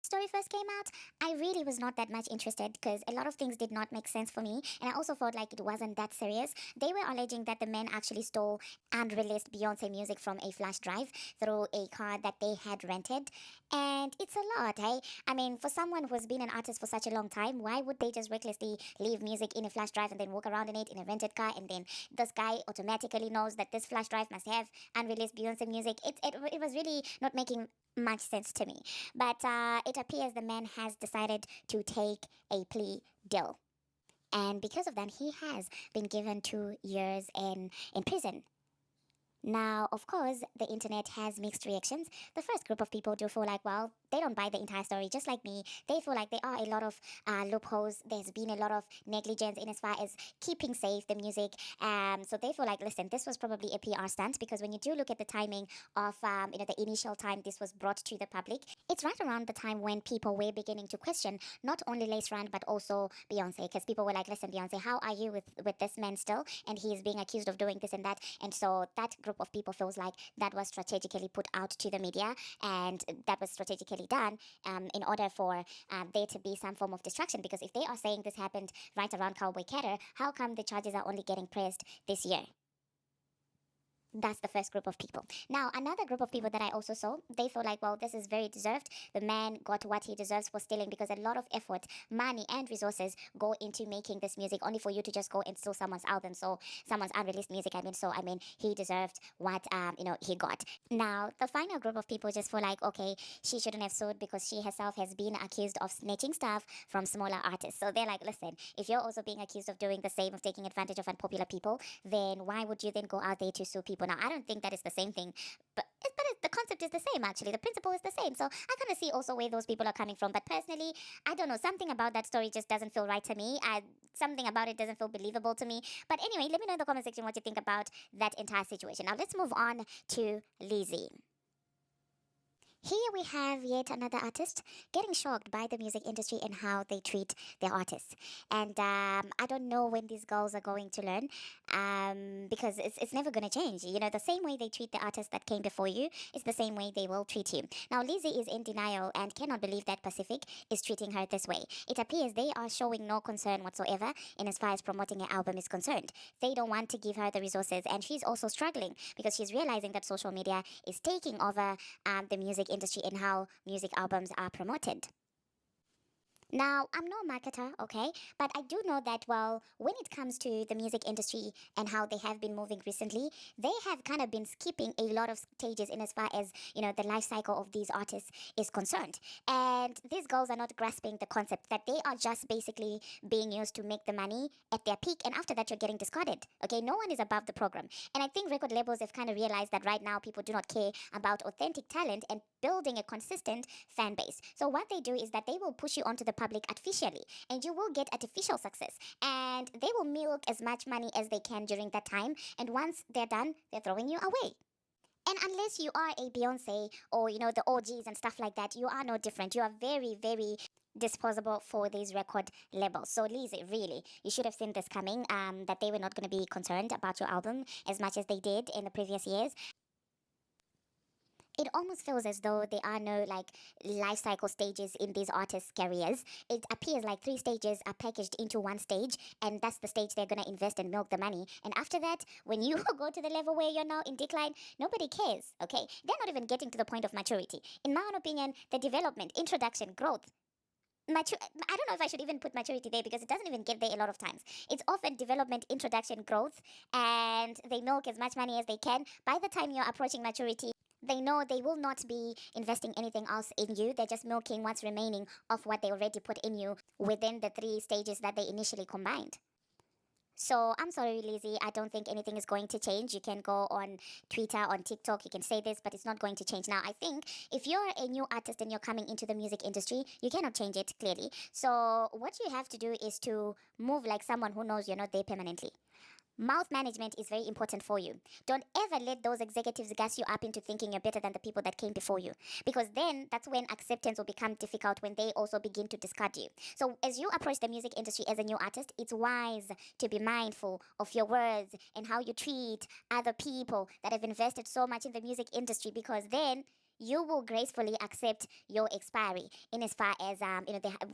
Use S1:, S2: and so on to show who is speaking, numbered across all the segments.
S1: story first came out, I really was not that much interested because a lot of things did not make sense for me, and I also felt like it wasn't that serious. They were alleging that the men actually stole and released Beyonce music from a flash drive through a car that they had rented, and it's a lot, hey? I mean, for someone who's been an artist for such a long time, why would they just recklessly leave music in a flash drive and then walk around in it in a rented car, and then this guy automatically knows that this flash drive must have unreleased Beyonce music? It was really not making much sense to me. But it appears the man has decided to take a plea deal. And because of that, he has been given 2 years in prison. Now, of course, the internet has mixed reactions. The first group of people do feel like, well, they don't buy the entire story, just like me. They feel like there are a lot of loopholes. There's been a lot of negligence in as far as keeping safe the music. So they feel like, listen, this was probably a PR stunt because when you do look at the timing of, the initial time this was brought to the public, it's right around the time when people were beginning to question not only Lace Rand but also Beyonce, because people were like, listen, Beyonce, how are you with this man still? And he's being accused of doing this and that. And so that group of people feels like that was strategically put out to the media, and that was strategically done in order for there to be some form of distraction. Because if they are saying this happened right around Cowboy Carter, how come the charges are only getting pressed this year? That's the first group of people. Now, another group of people that I also saw, they feel like, well, this is very deserved. The man got what he deserves for stealing, because a lot of effort, money, and resources go into making this music only for you to just go and steal someone's album, so someone's unreleased music. He deserved what he got. Now, the final group of people just feel like, okay, she shouldn't have sued because she herself has been accused of snatching stuff from smaller artists. So they're like, listen, if you're also being accused of doing the same, of taking advantage of unpopular people, then why would you then go out there to sue people? Now, I don't think that is the same thing, but the concept is the same, actually. The principle is the same. So I kind of see also where those people are coming from. But personally, I don't know. Something about that story just doesn't feel right to me. Something about it doesn't feel believable to me. But anyway, let me know in the comment section what you think about that entire situation. Now, let's move on to Lizzie. Here we have yet another artist getting shocked by the music industry and how they treat their artists. And I don't know when these girls are going to learn, because it's never going to change. You know, the same way they treat the artist that came before you is the same way they will treat you. Now, Lizzie is in denial and cannot believe that Pacific is treating her this way. It appears they are showing no concern whatsoever in as far as promoting her album is concerned. They don't want to give her the resources, and she's also struggling because she's realizing that social media is taking over the music industry and how music albums are promoted. Now, I'm no marketer, okay, but I do know that, well, when it comes to the music industry and how they have been moving recently, they have kind of been skipping a lot of stages in as far as, the life cycle of these artists is concerned. And these girls are not grasping the concept that they are just basically being used to make the money at their peak, and after that, you're getting discarded, okay? No one is above the program. And I think record labels have kind of realized that right now people do not care about authentic talent and building a consistent fan base. So what they do is that they will push you onto the public artificially, and you will get artificial success, and they will milk as much money as they can during that time, and once they're done, they're throwing you away. And unless you are a Beyonce or the OGs and stuff like that, you are no different. You are very, very disposable for these record labels. So Lizzie, really, you should have seen this coming, that they were not going to be concerned about your album as much as they did in the previous years. It almost feels as though there are no life cycle stages in these artists' careers. It appears like 3 stages are packaged into one stage, and that's the stage they're gonna invest and milk the money. And after that, when you go to the level where you're now in decline, nobody cares. Okay, they're not even getting to the point of maturity. In my own opinion, the development, introduction, growth. I don't know if I should even put maturity there because it doesn't even get there a lot of times. It's often development, introduction, growth, and they milk as much money as they can. By the time you're approaching maturity, they know they will not be investing anything else in you. They're just milking what's remaining of what they already put in you within the 3 stages that they initially combined. So I'm sorry, Lizzie. I don't think anything is going to change. You can go on Twitter, on TikTok, you can say this, but it's not going to change. Now, I think if you're a new artist and you're coming into the music industry, you cannot change it, clearly. So what you have to do is to move like someone who knows you're not there permanently. Mouth management is very important for you. Don't ever let those executives gas you up into thinking you're better than the people that came before you. Because then that's when acceptance will become difficult, when they also begin to discard you. So as you approach the music industry as a new artist, it's wise to be mindful of your words and how you treat other people that have invested so much in the music industry, because then you will gracefully accept your expiry in as far as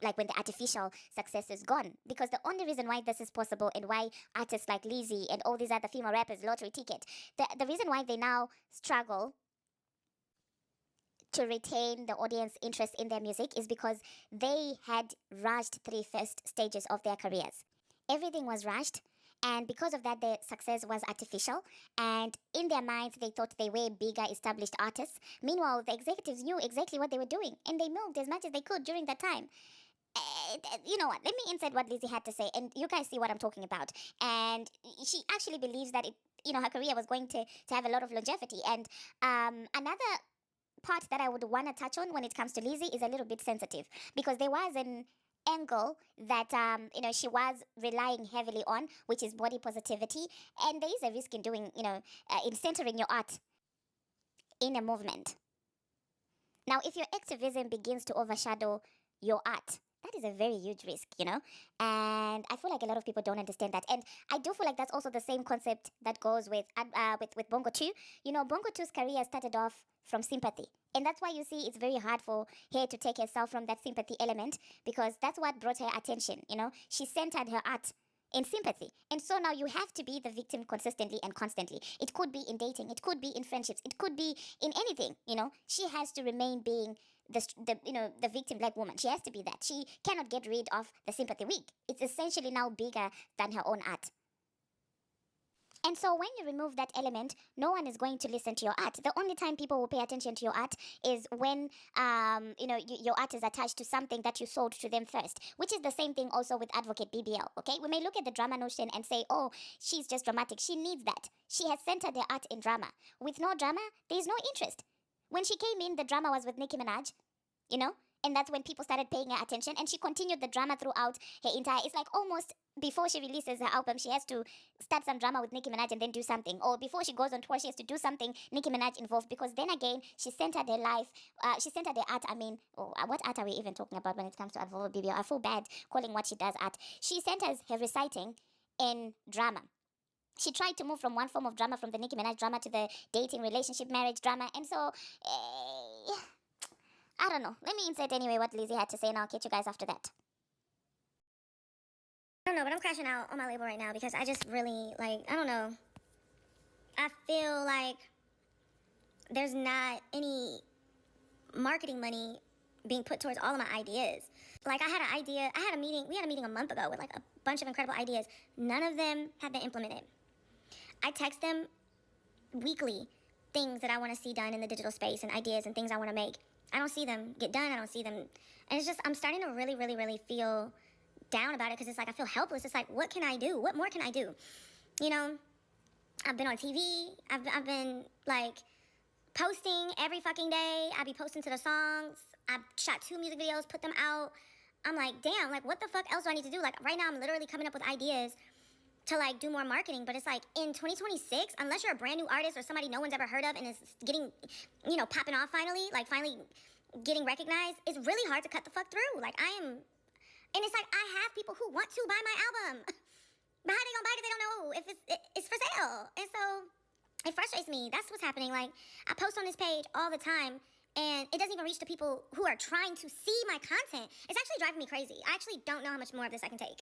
S1: like when the artificial success is gone. Because the only reason why this is possible and why artists like Lizzie and all these other female rappers, Lottery Ticket, the reason why they now struggle to retain the audience interest in their music is because they had rushed three first stages of their careers. Everything was rushed, and because of that, their success was artificial. And in their minds, they thought they were bigger, established artists. Meanwhile, the executives knew exactly what they were doing, and they milked as much as they could during that time. You know what? Let me insert what Lizzie had to say, and you guys see what I'm talking about. And she actually believes that her career was going to have a lot of longevity. And another part that I would want to touch on when it comes to Lizzie is a little bit sensitive because there was an angle that she was relying heavily on, which is body positivity, and there is a risk in doing in centering your art in a movement. Now, if your activism begins to overshadow your art, that is a very huge risk, and I feel like a lot of people don't understand that. And I do feel like that's also the same concept that goes with Bongo 2. Bongo 2's career started off from sympathy, and that's why you see it's very hard for her to take herself from that sympathy element, because that's what brought her attention. She centered her art in sympathy, and so now you have to be the victim consistently and constantly. It could be in dating, it could be in friendships, it could be in anything. She has to remain being the victim black woman. She has to be that. She cannot get rid of the sympathy wig. It's essentially now bigger than her own art. And so when you remove that element, no one is going to listen to your art. The only time people will pay attention to your art is when your art is attached to something that you sold to them first, which is the same thing also with Advocate BBL. Okay, we may look at the drama notion and say, oh, she's just dramatic. She needs that. She has centered her art in drama. With no drama, there is no interest. When she came in, the drama was with Nicki Minaj, and that's when people started paying her attention, and she continued the drama throughout her entire. It's like almost before she releases her album, she has to start some drama with Nicki Minaj and then do something, or before she goes on tour, she has to do something Nicki Minaj involved, because then again, she centered her life, she centered her art. What art are we even talking about when it comes to Advocate BBL? I feel bad calling what she does art. She centers her reciting in drama. She tried to move from one form of drama, from the Nicki Minaj drama, to the dating, relationship, marriage drama. And so, I don't know. Let me insert anyway what Lizzie had to say, and I'll catch you guys after that. I don't know, but I'm crashing out on my label right now because I just really, I don't know. I feel like there's not any marketing money being put towards all of my ideas. Like, I had an idea, we had a meeting a month ago with a bunch of incredible ideas. None of them have been implemented. I text them weekly things that I want to see done in the digital space and ideas and things I want to make. I don't see them get done. I don't see them. And it's just, I'm starting to really, really, really feel down about it, because it's like I feel helpless. It's like, what can I do? What more can I do? I've been on TV. I've been posting every fucking day. I be posting to the songs. I shot 2 music videos, put them out. I'm like, damn, what the fuck else do I need to do? Right now I'm literally coming up with ideas to do more marketing, but it's in 2026, unless you're a brand new artist or somebody no one's ever heard of and is getting, popping off finally, finally getting recognized, it's really hard to cut the fuck through. And it's I have people who want to buy my album, but how they gonna buy it if they don't know if it's for sale? And so it frustrates me. That's what's happening. I post on this page all the time, and it doesn't even reach the people who are trying to see my content. It's actually driving me crazy. I actually don't know how much more of this I can take.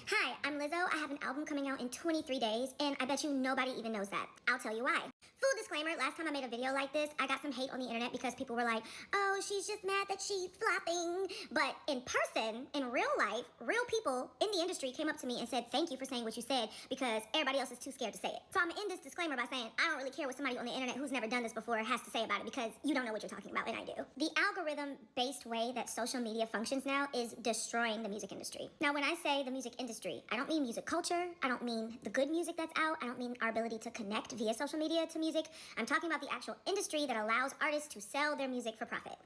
S1: Hi, I'm Lizzo. I have an album coming out in 23 days, and I bet you nobody even knows that. I'll tell you why. Full disclaimer, last time I made a video like this, I got some hate on the internet because people were like, oh, she's just mad that she's flopping. But in person, in real life, real people in the industry came up to me and said, thank you for saying what you said, because everybody else is too scared to say it. So I'm gonna end this disclaimer by saying, I don't really care what somebody on the internet who's never done this before has to say about it, because you don't know what you're talking about, and I do. The algorithm-based way that social media functions now is destroying the music industry. Now, when I say the music industry, I don't mean music culture, I don't mean the good music that's out, I don't mean our ability to connect via social media to music. I'm talking about the actual industry that allows artists to sell their music for profit.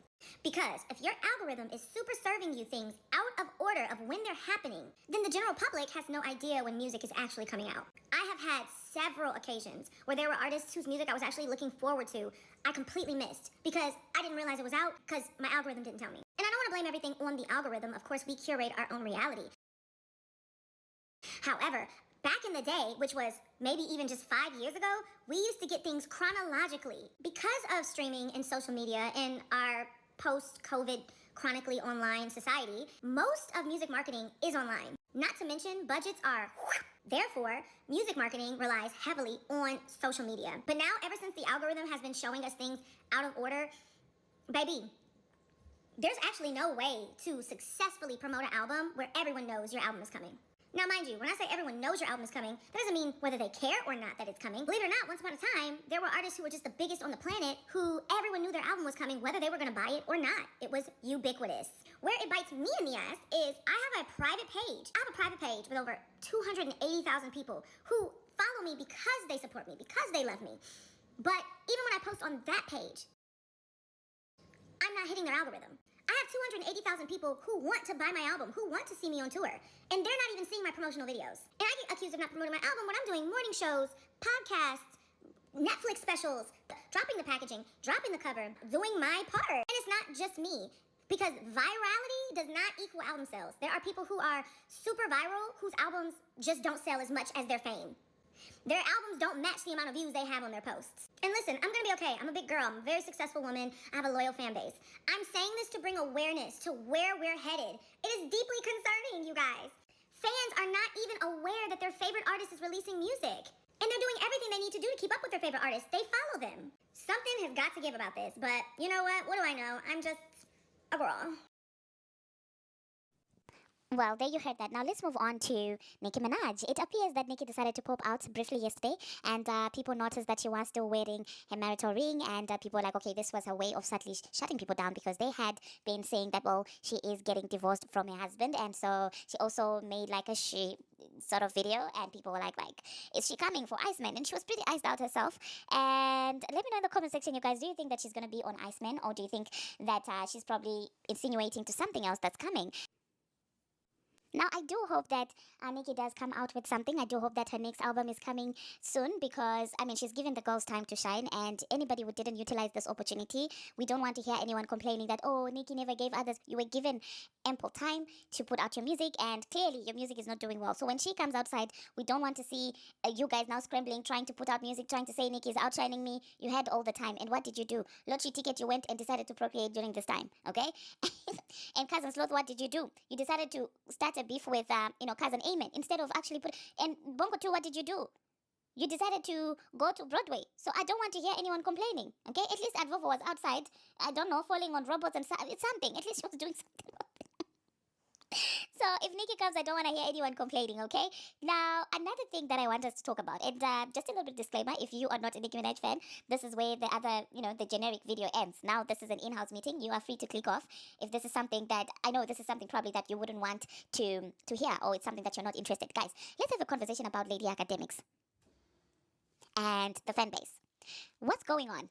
S1: Because if your algorithm is super serving you things out of order of when they're happening, then the general public has no idea when music is actually coming out. I have had several occasions where there were artists whose music I was actually looking forward to, I completely missed because I didn't realize it was out because my algorithm didn't tell me. And I don't want to blame everything on the algorithm. Of course, we curate our own reality. However,
S2: Back in the day, which was maybe even just 5 years ago, we used to get things chronologically. Because of streaming and social media in our post COVID chronically online society, most of music marketing is online. Not to mention, budgets are. Therefore, music marketing relies heavily on social media. But now, ever since the algorithm has been showing us things out of order, baby, there's actually no way to successfully promote an album where everyone knows your album is coming. Now, mind you, when I say everyone knows your album is coming, that doesn't mean whether they care or not that it's coming. Believe it or not, once upon a time, there were artists who were just the biggest on the planet who everyone knew their album was coming, whether they were going to buy it or not. It was ubiquitous. Where it bites me in the ass is I have a private page. I have a private page with over 280,000 people who follow me because they support me, because they love me. But even when I post on that page, I'm not hitting their algorithm. I have 280,000 people who want to buy my album, who want to see me on tour, and they're not even seeing my promotional videos. And I get accused of not promoting my album when I'm doing morning shows, podcasts, Netflix specials, dropping the packaging, dropping the cover, doing my part. And it's not just me, because virality does not equal album sales. There are people who are super viral whose albums just don't sell as much as their fame. Their albums don't match the amount of views they have on their posts. And listen, I'm gonna be okay. I'm a big girl. I'm a very successful woman. I have a loyal fan base. I'm saying this to bring awareness to where we're headed. It is deeply concerning, you guys. Fans are not even aware that their favorite artist is releasing music. And they're doing everything they need to do to keep up with their favorite artists. They follow them. Something has got to give about this, but you know what? What do I know? I'm just a girl.
S1: Well, there you heard that. Now let's move on to Nicki Minaj. It appears that Nicki decided to pop out briefly yesterday, and people noticed that she was still wearing her marital ring, and people were like, okay, this was her way of subtly shutting people down because they had been saying that, well, she is getting divorced from her husband, and so she also made like a she sort of video, and people were like, is she coming for Iceman? And she was pretty iced out herself. And let me know in the comment section, you guys, do you think that she's going to be on Iceman, or do you think that she's probably insinuating to something else that's coming? Now, I do hope that Nicki does come out with something. I do hope that her next album is coming soon because, I mean, she's given the girls time to shine. And anybody who didn't utilize this opportunity, we don't want to hear anyone complaining that, oh, Nicki never gave others. You were given ample time to put out your music, and clearly your music is not doing well. So when she comes outside, we don't want to see you guys now scrambling, trying to put out music, trying to say Nicki is outshining me. You had all the time. And what did you do? Lottery ticket, you went and decided to procreate during this time, okay? And Cousin Sloth, what did you do? You decided to start a beef with, Cousin Amen instead of actually put. And Bongo 2, what did you do? You decided to go to Broadway. So I don't want to hear anyone complaining, okay? At least Advovo was outside, I don't know, falling on robots and it's something. At least she was doing something. So if Nicki comes, I don't want to hear anyone complaining, okay? Now, another thing that I want us to talk about, and just a little bit disclaimer, if you are not a Nicki Minaj fan, this is where the other, the generic video ends. Now, this is an in-house meeting. You are free to click off if this is something that, I know this is something probably that you wouldn't want to hear, or it's something that you're not interested. Guys, let's have a conversation about Lady Academics and the fan base. What's going on?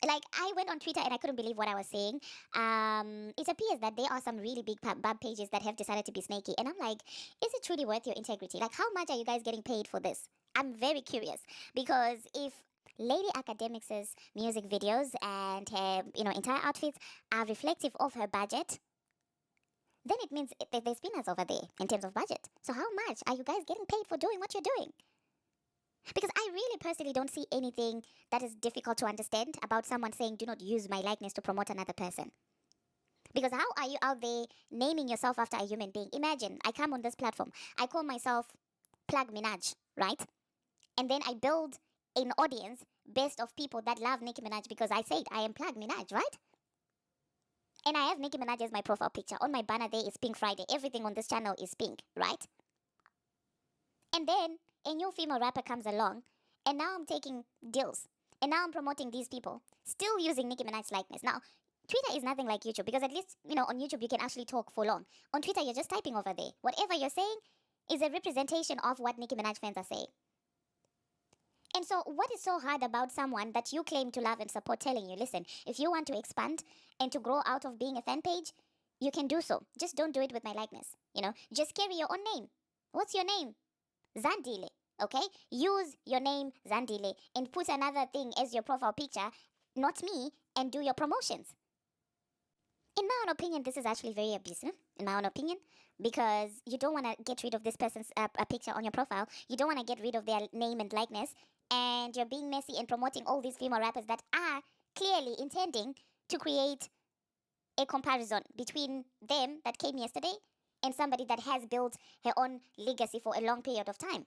S1: Like, I went on Twitter and I couldn't believe what I was seeing. It appears that there are some really big bad pages that have decided to be snaky. And I'm like, is it truly worth your integrity? Like, how much are you guys getting paid for this? I'm very curious. Because if Lady Academics' music videos and her, entire outfits are reflective of her budget, then it means that there's peanuts over there in terms of budget. So how much are you guys getting paid for doing what you're doing? Because I really personally don't see anything that is difficult to understand about someone saying, do not use my likeness to promote another person. Because how are you out there naming yourself after a human being? Imagine, I come on this platform, I call myself Plug Minaj, right? And then I build an audience based of people that love Nicki Minaj because I said I am Plug Minaj, right? And I have Nicki Minaj as my profile picture. On my banner there is Pink Friday. Everything on this channel is pink, right? And then a new female rapper comes along, and now I'm taking deals, and now I'm promoting these people, still using Nicki Minaj's likeness. Now, Twitter is nothing like YouTube, because at least, on YouTube you can actually talk for long. On Twitter, you're just typing over there. Whatever you're saying is a representation of what Nicki Minaj fans are saying. And so what is so hard about someone that you claim to love and support telling you, listen, if you want to expand and to grow out of being a fan page, you can do so. Just don't do it with my likeness. Just carry your own name. What's your name? Zandile, okay? Use your name Zandile and put another thing as your profile picture, not me, and do your promotions. In my own opinion, this is actually very abusive, in my own opinion, because you don't want to get rid of this person's a picture on your profile. You don't want to get rid of their name and likeness. And you're being messy and promoting all these female rappers that are clearly intending to create a comparison between them that came yesterday and somebody that has built her own legacy for a long period of time.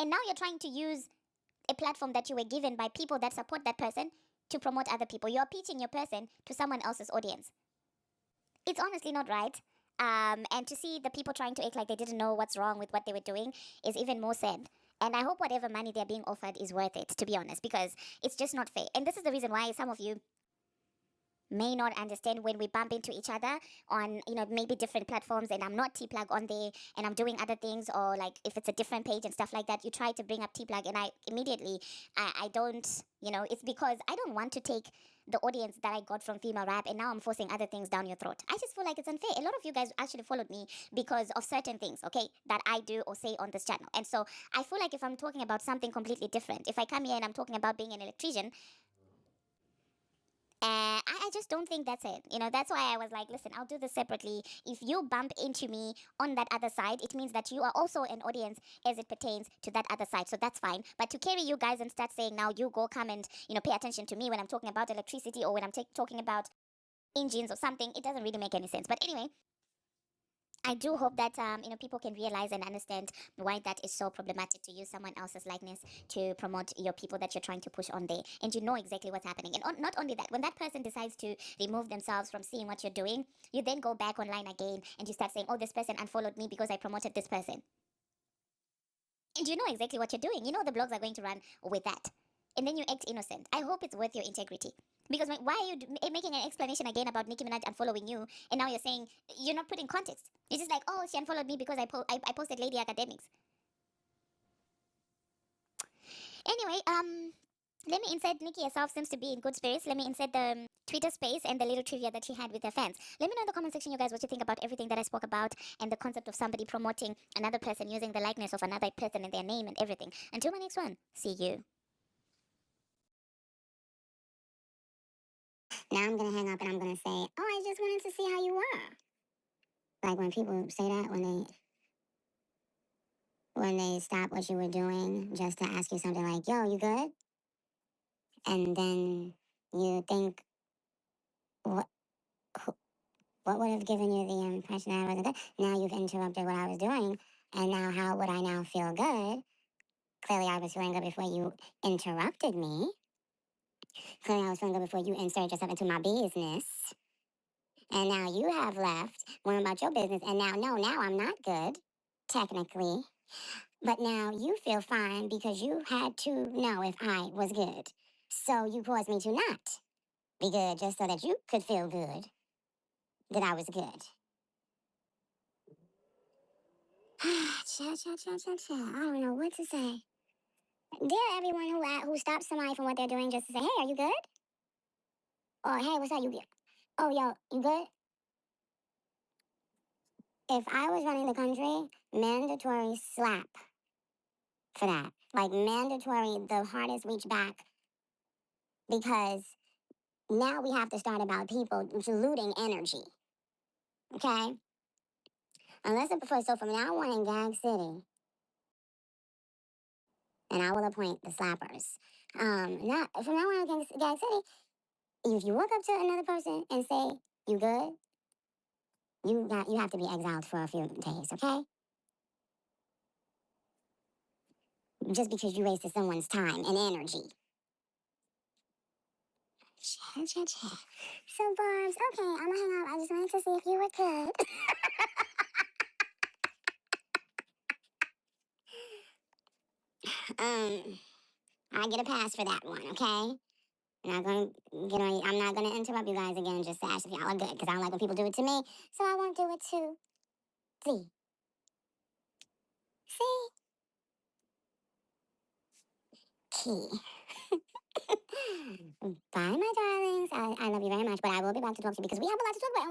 S1: And now you're trying to use a platform that you were given by people that support that person to promote other people. You're pitching your person to someone else's audience. It's honestly not right. And to see the people trying to act like they didn't know what's wrong with what they were doing is even more sad. And I hope whatever money they're being offered is worth it, to be honest, because it's just not fair. And this is the reason why some of you may not understand when we bump into each other on, maybe different platforms, and I'm not T-Plug on there and I'm doing other things, or like if it's a different page and stuff like that, you try to bring up T-Plug and I immediately, I don't, it's because I don't want to take the audience that I got from female rap and now I'm forcing other things down your throat. I just feel like it's unfair. A lot of you guys actually followed me because of certain things, okay, that I do or say on this channel. And so I feel like if I'm talking about something completely different, if I come here and I'm talking about being an electrician, I just don't think that's it. That's why I was like, listen, I'll do this separately. If you bump into me on that other side, it means that you are also an audience as it pertains to that other side. So that's fine. But to carry you guys and start saying now you go come and, pay attention to me when I'm talking about electricity or when I'm talking about engines or something, it doesn't really make any sense. But anyway, I do hope that people can realize and understand why that is so problematic to use someone else's likeness to promote your people that you're trying to push on there, and you know exactly what's happening. And not only that, when that person decides to remove themselves from seeing what you're doing, you then go back online again and you start saying, "Oh, this person unfollowed me because I promoted this person," and you know exactly what you're doing. You know the blogs are going to run with that, and then you act innocent. I hope it's worth your integrity. Because why are you making an explanation again about Nicki Minaj unfollowing you, and now you're saying you're not putting context? It's just like, oh, she unfollowed me because I posted Lady Academics. Anyway, let me insert Nicki herself seems to be in good spirits. Let me insert the Twitter space and the little trivia that she had with her fans. Let me know in the comment section, you guys, what you think about everything that I spoke about and the concept of somebody promoting another person using the likeness of another person and their name and everything. Until my next one, see you.
S2: Now I'm gonna hang up and I'm gonna say, oh, I just wanted to see how you were. Like when people say that, when they stop what you were doing just to ask you something like, yo, you good? And then you think, what, what would have given you the impression that I wasn't good? Now you've interrupted what I was doing, and now how would I now feel good? Clearly I was feeling good before you interrupted me. Clearly I was feeling good before you inserted yourself into my business. And now you have left, went about your business, and now I'm not good, technically. But now you feel fine because you had to know if I was good. So you caused me to not be good just so that you could feel good that I was good. I don't know what to say. Dear everyone who stops somebody from what they're doing just to say, hey, are you good? Or hey, what's up? You good? Oh, yo, you good? If I was running the country, mandatory slap for that. Like mandatory, the hardest reach back, because now we have to start about people looting energy. Okay? Unless it prefers, so from now on in Gag City, and I will appoint the slappers. Not from now on in Gag City, if you walk up to another person and say, you good? You have to be exiled for a few days, okay? Just because you wasted someone's time and energy. So, Barbs, okay, I'm gonna hang up. I just wanted to see if you were good. I get a pass for that one, okay? I'm not gonna interrupt you guys again just to ask if y'all are good, because I don't like when people do it to me, so I won't do it to thee. See? Key. Bye, my darlings. I love you very much, but I will be back to talk to you because we have a lot to talk about.